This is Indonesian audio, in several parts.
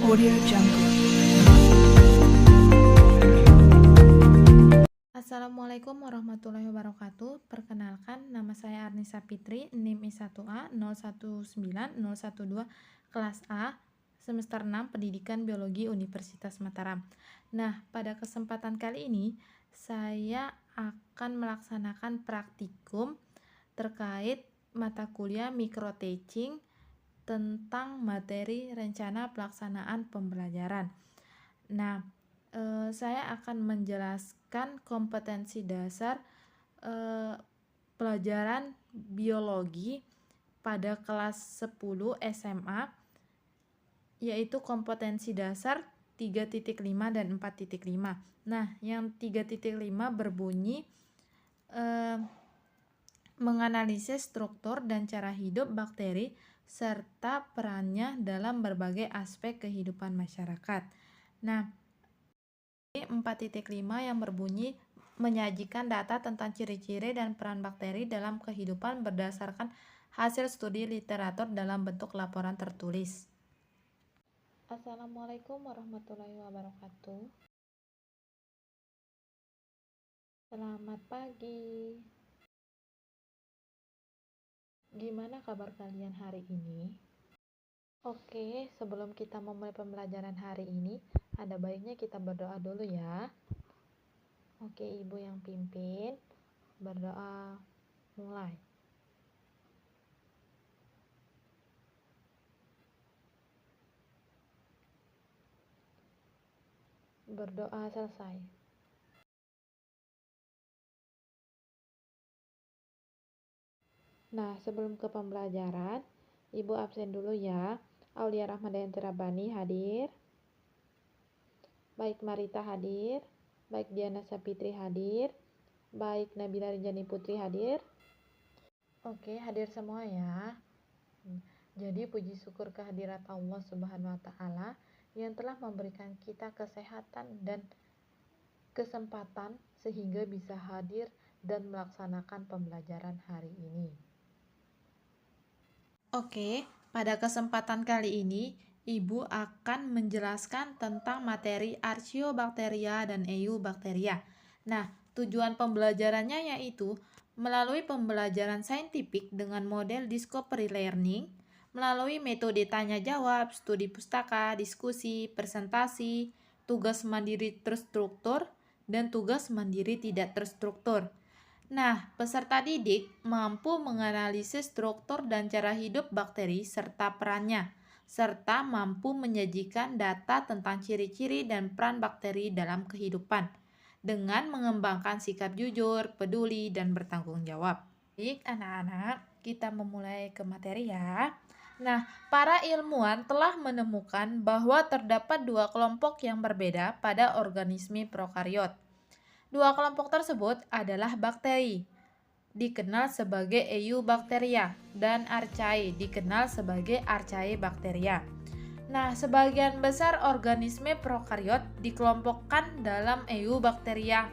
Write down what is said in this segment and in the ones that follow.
Audio Jungle. Assalamualaikum warahmatullahi wabarakatuh. Perkenalkan, nama saya Arnisa Fitri, NIM I1A 019012, kelas A, semester 6, Pendidikan Biologi Universitas Mataram. Nah, pada kesempatan kali ini, saya akan melaksanakan praktikum terkait mata kuliah microteaching tentang materi rencana pelaksanaan pembelajaran. Nah, saya akan menjelaskan kompetensi dasar pelajaran biologi pada kelas 10 SMA, yaitu kompetensi dasar 3.5 dan 4.5. Nah, yang 3.5 berbunyi menganalisis struktur dan cara hidup bakteri serta perannya dalam berbagai aspek kehidupan masyarakat. Nah, 4.5 yang berbunyi menyajikan data tentang ciri-ciri dan peran bakteri dalam kehidupan berdasarkan hasil studi literatur dalam bentuk laporan tertulis. Assalamualaikum warahmatullahi wabarakatuh. Selamat pagi. Gimana kabar kalian hari ini? Oke, sebelum kita memulai pembelajaran hari ini, ada baiknya kita berdoa dulu ya. Oke, Ibu yang pimpin, berdoa mulai. Berdoa selesai. Nah, sebelum ke pembelajaran, Ibu absen dulu ya. Aulia Rahmadayanti Rabbani hadir. Baik Marita hadir. Baik Diana Sapitri hadir. Baik Nabila Rinjani Putri hadir. Oke, hadir semua ya. Jadi puji syukur kehadirat Allah Subhanahu wa taala yang telah memberikan kita kesehatan dan kesempatan sehingga bisa hadir dan melaksanakan pembelajaran hari ini. Oke, pada kesempatan kali ini Ibu akan menjelaskan tentang materi Archaeobacteria dan Eubacteria. Nah, tujuan pembelajarannya yaitu melalui pembelajaran saintifik dengan model discovery learning, melalui metode tanya jawab, studi pustaka, diskusi, presentasi, tugas mandiri terstruktur, dan tugas mandiri tidak terstruktur. Nah, peserta didik mampu menganalisis struktur dan cara hidup bakteri serta perannya, serta mampu menyajikan data tentang ciri-ciri dan peran bakteri dalam kehidupan, dengan mengembangkan sikap jujur, peduli, dan bertanggung jawab. Baik, anak-anak, kita memulai ke materi ya. Nah, para ilmuwan telah menemukan bahwa terdapat dua kelompok yang berbeda pada organisme prokariot. Dua kelompok tersebut adalah bakteri, dikenal sebagai Eubacteria, dan Archaea, dikenal sebagai Archaebacteria. Nah, sebagian besar organisme prokariot dikelompokkan dalam Eubacteria.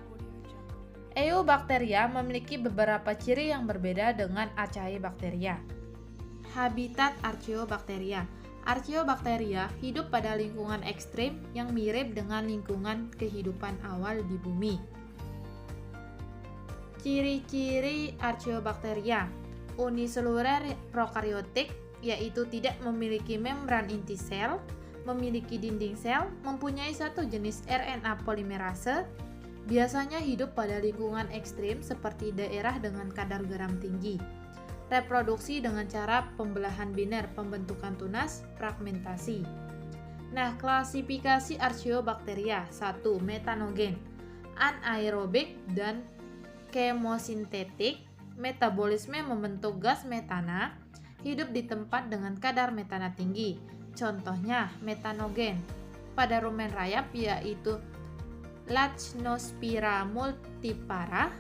Eubacteria memiliki beberapa ciri yang berbeda dengan Archaebacteria. Habitat Archaeobacteria. Archaeobacteria hidup pada lingkungan ekstrim yang mirip dengan lingkungan kehidupan awal di bumi. Ciri-ciri Archaeobacteria: uniseluler prokariotik, yaitu tidak memiliki membran inti sel, memiliki dinding sel, mempunyai satu jenis RNA polimerase, biasanya hidup pada lingkungan ekstrim seperti daerah dengan kadar garam tinggi. Reproduksi dengan cara pembelahan biner, pembentukan tunas, fragmentasi. Nah, klasifikasi Archaeobacteria: 1. Metanogen, anaerobik dan kemosintetik, metabolisme membentuk gas metana, hidup di tempat dengan kadar metana tinggi. Contohnya metanogen pada rumen rayap yaitu Lachnospira multipara,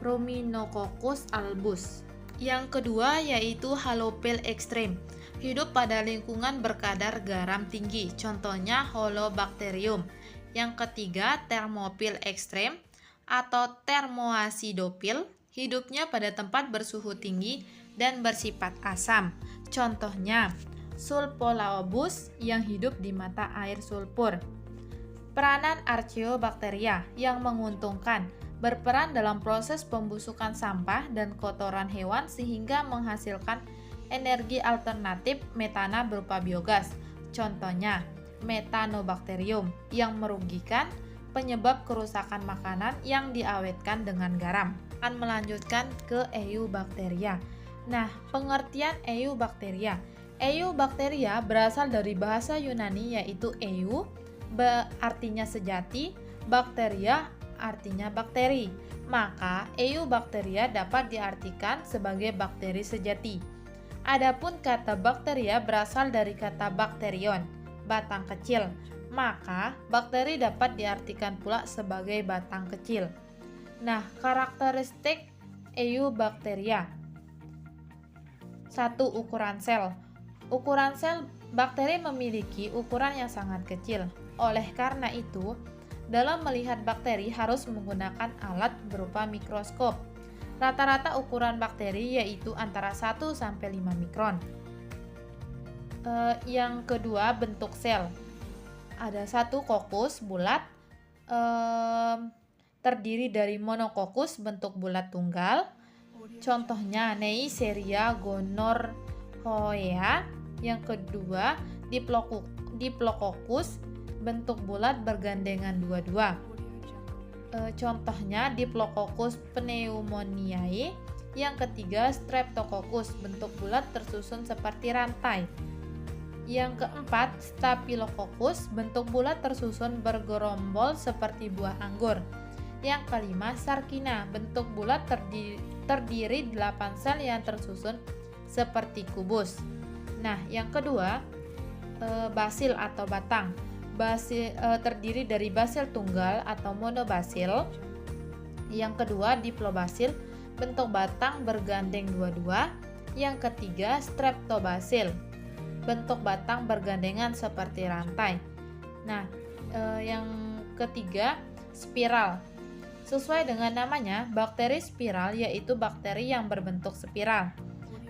Ruminococcus albus. Yang kedua yaitu halopil ekstrim, hidup pada lingkungan berkadar garam tinggi. Contohnya Holobacterium. Yang ketiga thermopil ekstrem atau termoacidopil, hidupnya pada tempat bersuhu tinggi dan bersifat asam. Contohnya Sulfolobus yang hidup di mata air sulfur. Peranan Archaeobacteria yang menguntungkan, berperan dalam proses pembusukan sampah dan kotoran hewan sehingga menghasilkan energi alternatif metana berupa biogas. Contohnya, Methanobacterium yang merugikan, penyebab kerusakan makanan yang diawetkan dengan garam. Akan melanjutkan ke Eubacteria. Nah, pengertian Eubacteria. Eubacteria berasal dari bahasa Yunani yaitu eu, artinya sejati, bakteria artinya bakteri. Maka Eubacteria dapat diartikan sebagai bakteri sejati. Adapun kata bakteria berasal dari kata bakterion, batang kecil. Maka bakteri dapat diartikan pula sebagai batang kecil. Nah, karakteristik Eubacteria. 1. Ukuran sel. Ukuran sel bakteri memiliki ukuran yang sangat kecil. Oleh karena itu, dalam melihat bakteri harus menggunakan alat berupa mikroskop. Rata-rata ukuran bakteri yaitu antara 1 sampai 5 mikron. Yang kedua, bentuk sel. Ada satu kokus bulat, terdiri dari monokokus bentuk bulat tunggal. Contohnya Neisseria gonorrhoea. Yang kedua, Diplococcus bentuk bulat bergandengan dua-dua. Contohnya Diplococcus pneumoniae. Yang ketiga, Streptococcus bentuk bulat tersusun seperti rantai. Yang keempat, Staphylococcus bentuk bulat tersusun bergerombol seperti buah anggur. Yang kelima, Sarkina bentuk bulat terdiri 8 sel yang tersusun seperti kubus. Nah, yang kedua, basil atau batang. Basil terdiri dari basil tunggal atau monobasil. Yang kedua, diplobasil bentuk batang bergandeng dua-dua. Yang ketiga, streptobasil bentuk batang bergandengan seperti rantai. Nah, yang ketiga, spiral. Sesuai dengan namanya, bakteri spiral yaitu bakteri yang berbentuk spiral.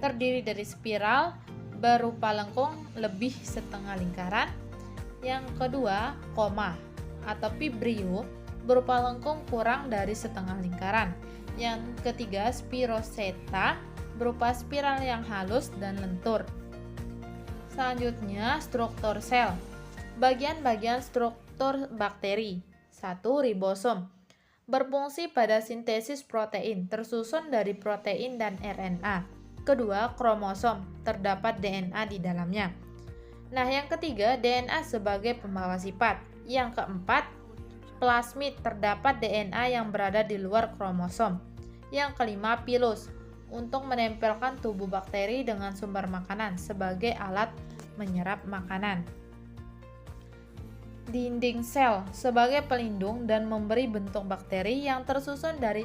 Terdiri dari spiral berupa lengkung lebih setengah lingkaran. Yang kedua, koma atau vibrio berupa lengkung kurang dari setengah lingkaran. Yang ketiga, spiroseta berupa spiral yang halus dan lentur. Selanjutnya, struktur sel. Bagian-bagian struktur bakteri. 1. Ribosom. Berfungsi pada sintesis protein, tersusun dari protein dan RNA. Kedua, kromosom. Terdapat DNA di dalamnya. Nah, yang ketiga, DNA sebagai pembawa sifat. Yang keempat, plasmid. Terdapat DNA yang berada di luar kromosom. Yang kelima, pilus. Untuk menempelkan tubuh bakteri dengan sumber makanan sebagai alat menyerap makanan. Dinding sel sebagai pelindung dan memberi bentuk bakteri yang tersusun dari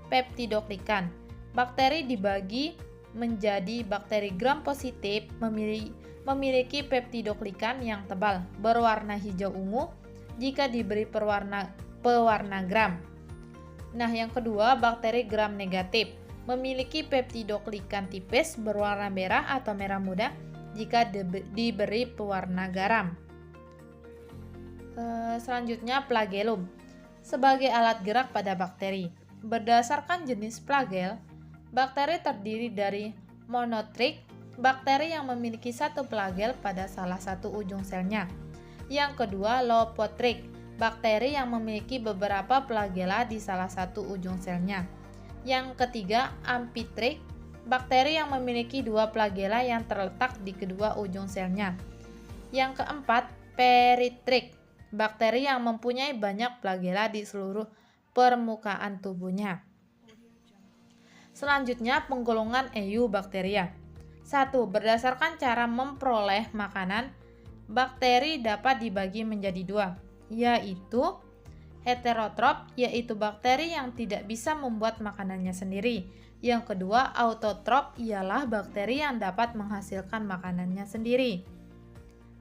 peptidoglikan. Bakteri dibagi menjadi bakteri gram positif memiliki peptidoglikan yang tebal berwarna hijau ungu jika diberi pewarna gram. Nah, yang kedua, bakteri gram negatif memiliki peptidoglikan tipis berwarna merah atau merah muda jika diberi pewarna garam. Selanjutnya, flagellum sebagai alat gerak pada bakteri. Berdasarkan jenis flagel, bakteri terdiri dari monotrik, bakteri yang memiliki satu flagel pada salah satu ujung selnya. Yang kedua, lopotrik, bakteri yang memiliki beberapa flagela di salah satu ujung selnya. Yang ketiga, amphitrich, bakteri yang memiliki dua flagela yang terletak di kedua ujung selnya. Yang keempat, peritrich, bakteri yang mempunyai banyak flagela di seluruh permukaan tubuhnya. Selanjutnya, penggolongan Eubacteria. 1. Berdasarkan cara memperoleh makanan, bakteri dapat dibagi menjadi dua, yaitu heterotrof, yaitu bakteri yang tidak bisa membuat makanannya sendiri. Yang kedua, autotrof, ialah bakteri yang dapat menghasilkan makanannya sendiri.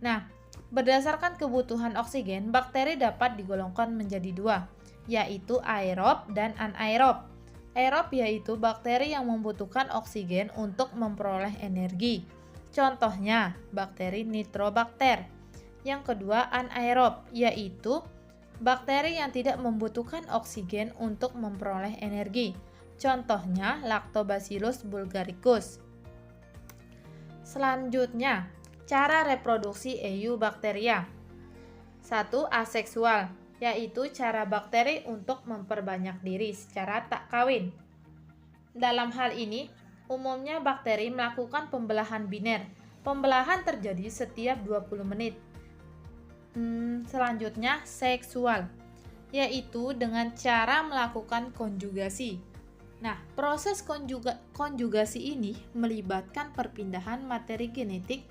Nah, berdasarkan kebutuhan oksigen, bakteri dapat digolongkan menjadi dua, yaitu aerob dan anaerob. Aerob yaitu bakteri yang membutuhkan oksigen untuk memperoleh energi, Contohnya, bakteri Nitrobacter. Yang kedua, anaerob, yaitu bakteri yang tidak membutuhkan oksigen untuk memperoleh energi. Contohnya, Lactobacillus bulgaricus. Selanjutnya, cara reproduksi Eubacteria. 1. Aseksual, yaitu cara bakteri untuk memperbanyak diri secara tak kawin. Dalam hal ini, umumnya bakteri melakukan pembelahan biner. Pembelahan terjadi setiap 20 menit. Selanjutnya, seksual, yaitu dengan cara melakukan konjugasi. Nah, proses konjugasi ini melibatkan perpindahan materi genetik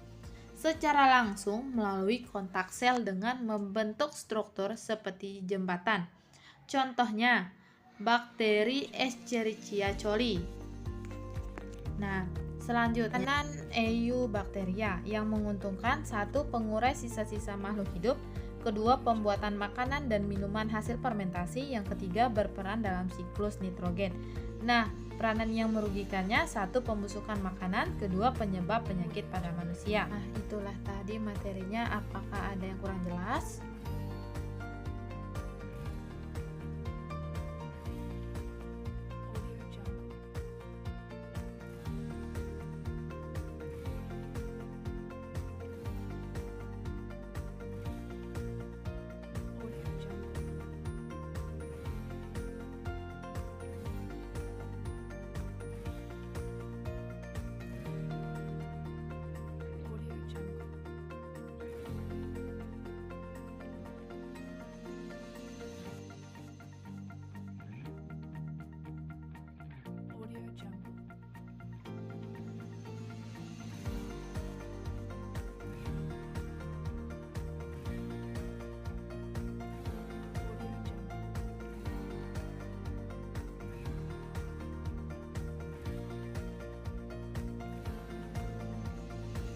secara langsung melalui kontak sel dengan membentuk struktur seperti jembatan. Contohnya, bakteri Escherichia coli. Nah, selanjutnya Eubacteria yang menguntungkan: 1. Pengurai sisa-sisa makhluk hidup, kedua pembuatan makanan dan minuman hasil fermentasi, yang ketiga berperan dalam siklus nitrogen. Nah, peranan yang merugikannya: 1. Pembusukan makanan, kedua penyebab penyakit pada manusia. Nah, itulah tadi materinya. Apakah ada yang kurang jelas?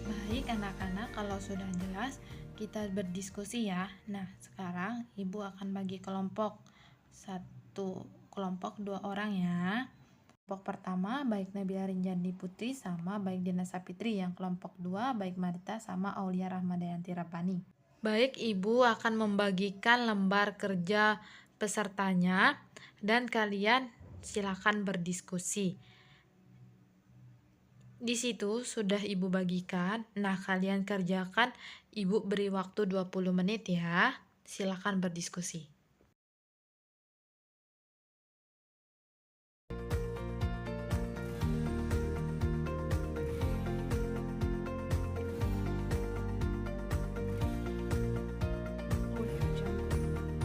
Baik anak-anak, kalau sudah jelas kita berdiskusi ya. Nah, sekarang Ibu akan bagi kelompok. Satu kelompok 2 orang ya. Kelompok pertama baik Nabila Rinjani Putri sama baik Dina Sapitri. Yang kelompok 2 baik Marita sama Aulia Rahmadayanti Rabbani. Baik, Ibu akan membagikan lembar kerja pesertanya dan kalian silakan berdiskusi. Di situ sudah Ibu bagikan. Nah, kalian kerjakan. Ibu beri waktu 20 menit ya. Silakan berdiskusi. Audio Jungle.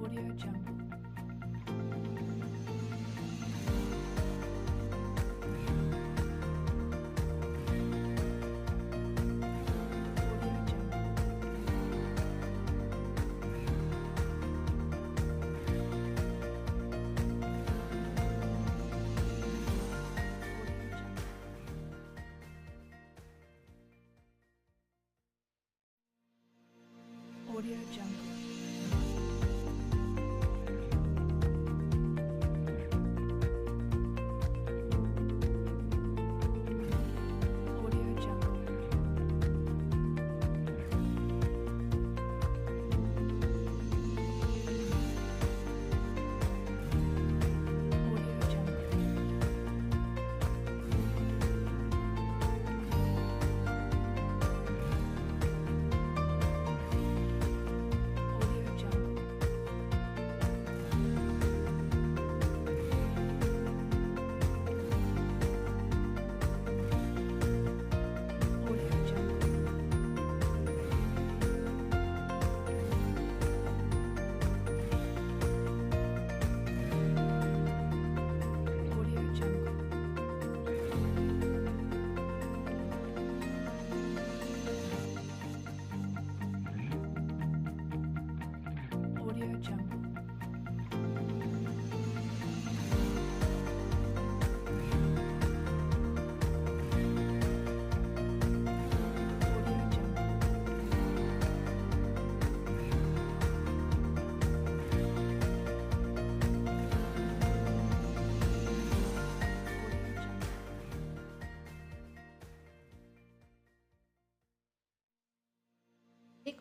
Audio Jungle. Audio Jungle.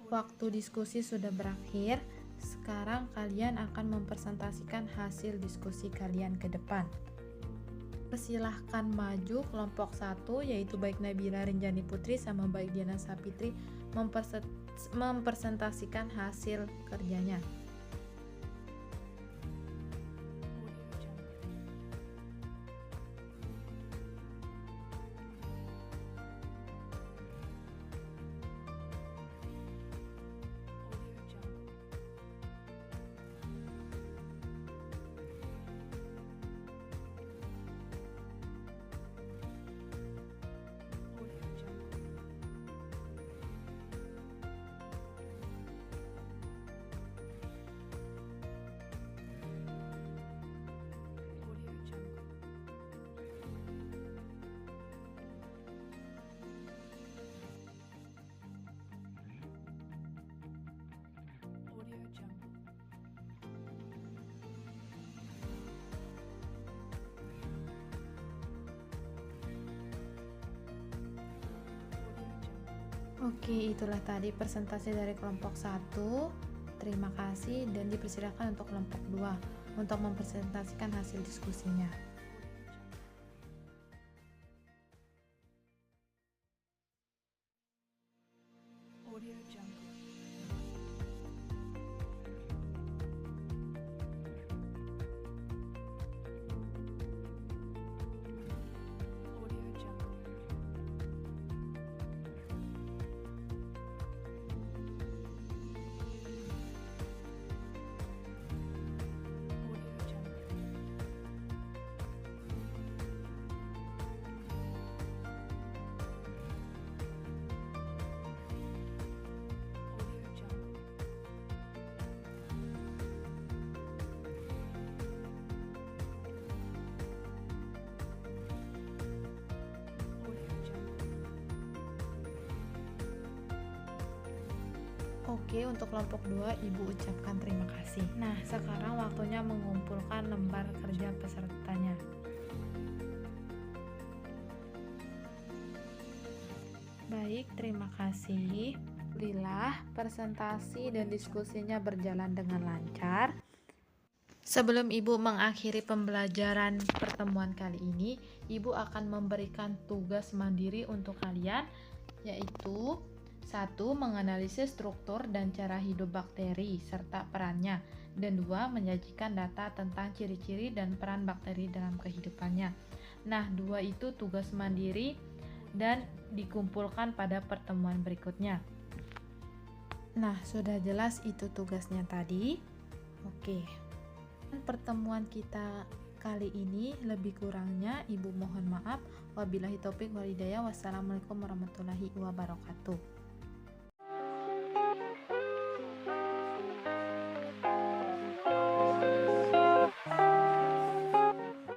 Waktu diskusi sudah berakhir. Sekarang kalian akan mempresentasikan hasil diskusi kalian ke depan. Persilahkan maju kelompok 1, yaitu baik Nabila Rinjani Putri sama baik Diana Sapitri mempresentasikan hasil kerjanya. Oke, itulah tadi presentasi dari kelompok 1. Terima kasih dan dipersilakan untuk kelompok 2 untuk mempresentasikan hasil diskusinya. Audio Jungle. Audio Jungle. Audio Jungle. Audio Jungle. Audio Jungle. Oke, untuk kelompok 2 Ibu ucapkan terima kasih. Nah, sekarang waktunya mengumpulkan lembar kerja pesertanya. Baik, terima kasih. Alhamdulillah, presentasi dan diskusinya berjalan dengan lancar. Sebelum Ibu mengakhiri pembelajaran pertemuan kali ini, Ibu akan memberikan tugas mandiri untuk kalian, yaitu 1. Menganalisis struktur dan cara hidup bakteri serta perannya, dan 2. Menyajikan data tentang ciri-ciri dan peran bakteri dalam kehidupannya. Nah, 2 itu tugas mandiri dan dikumpulkan pada pertemuan berikutnya. Nah, sudah jelas itu tugasnya tadi. Oke. Pertemuan kita kali ini lebih kurangnya Ibu mohon maaf. Wabillahi taufik wal hidayah. Wassalamualaikum warahmatullahi wabarakatuh.